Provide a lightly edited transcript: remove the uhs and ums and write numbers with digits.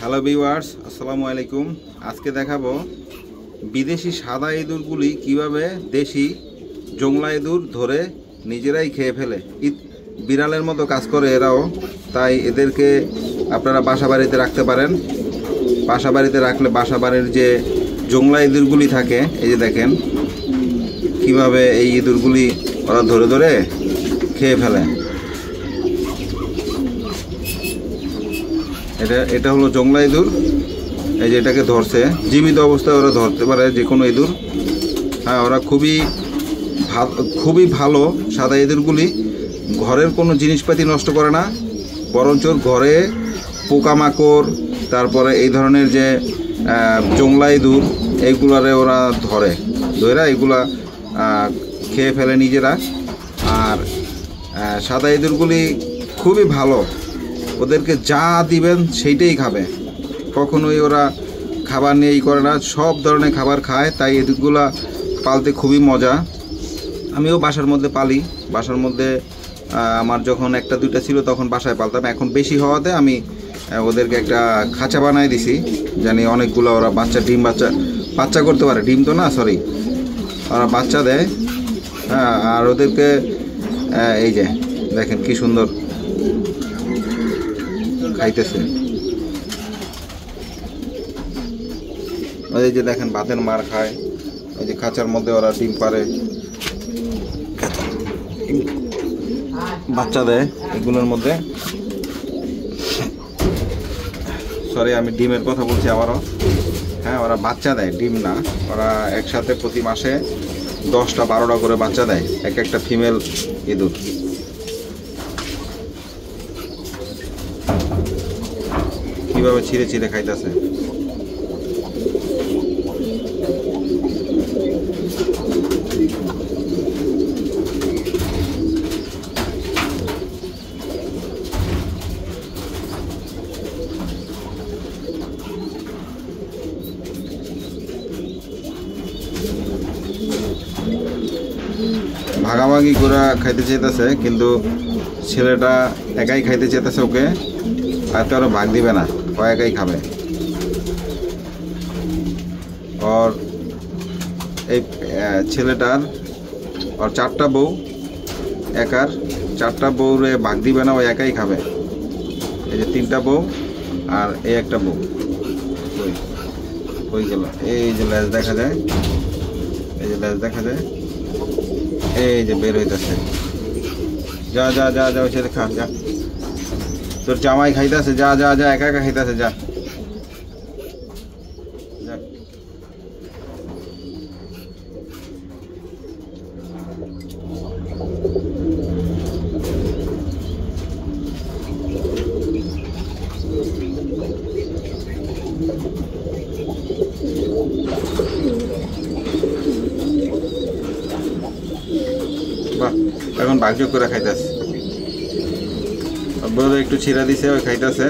Hello viewers, আসসালামু আলাইকুম। আজকে দেখাবো বিদেশি সাদা ইঁদুরগুলি কিভাবে দেশি জংলা ইঁদুর ধরে নিজেরাই খেয়ে ফেলে। বিড়ালের মতো কাজ করে এরাও, তাই এদেরকে আপনারা বাসা বাড়িতে রাখতে পারেন। বাসা বাড়িতে রাখলে বাসা বাড়ির যে জংলা ইঁদুরগুলি থাকে, এই যে দেখেন কিভাবে এই ইঁদুরগুলি ওরা ধরে ধরে খেয়ে ফেলে। এটা হলো জংলা ইঁদুর। এই যে এটাকে ধরছে, জীবিত অবস্থায় ওরা ধরতে পারে যে কোনো ইঁদুর। হ্যাঁ, ওরা খুবই ভালো। সাদা ইঁদুরগুলি ঘরের কোনো জিনিসপাতি নষ্ট করে না, বরঞ্চ ঘরে পোকামাকড়, তারপরে এই ধরনের যে জংলা ইঁদুর, এইগুলারে ওরা ধরে এগুলা খেয়ে ফেলে নিজেরা। আর সাদা ইঁদুরগুলি খুবই ভালো, ওদেরকে যা দিবেন সেইটাই খাবে। কখনোই ওরা খাবার নিয়ে করে না, সব ধরনের খাবার খায়। তাই এগুলা পালতে খুবই মজা। আমিও বাসার মধ্যে পালি। বাসার মধ্যে আমার যখন একটা দুইটা ছিল তখন বাসায় পালতাম। এখন বেশি হওয়াতে আমি ওদেরকে একটা খাঁচা বানাই দিছি, জানি অনেকগুলো ওরা বাচ্চা করতে পারে। ডিম তো না, সরি, ওরা বাচ্চা দেয়। হ্যাঁ, আর ওদেরকে এই যে দেখেন কি সুন্দর খাইতেছে। ওই যে দেখেন ভাতের মার খায়, ওই যে খাঁচার মধ্যে ওরা ডিম পারে, বাচ্চা দেয় এগুলোর মধ্যে। সরি, আমি ডিমের কথা বলছি আবারও। হ্যাঁ, ওরা বাচ্চা দেয়, ডিম না। ওরা একসাথে প্রতি মাসে 10-12টা করে বাচ্চা দেয়, একটা ফিমেল ইঁদুর। কিভাবে ছিঁড়ে ছিঁড়ে খাইতেছে। ভাগাভাগি করে খাইতে চাইতেছে, কিন্তু ছেলেটা একাই খাইতে চাইতেছে। ওকে হয়তো আরো ভাগ দিবে না, ও একাই খাবে। ওর এই ছেলেটার ওর 4টা বউ, একার 4টা বউরে ভাগ দিবে না, ও একাই খাবে। এই যে 3টা বউ আর এই একটা বউ। কই গেল? এই যে লেজ দেখা যায়, এই যে লেজ দেখা যায়, এই যে বের হইতেছে। যা যা যা যা, ওই সাথে খা, যা। তোর জামাই খাইতেছে, যা যা যা, একা একা খাইতেছে, যা। বাহ, এখন ভাগ্য করে খাইতেছে। বলে একটু ছিঁড়া দিছে, ওই খাইতেছে।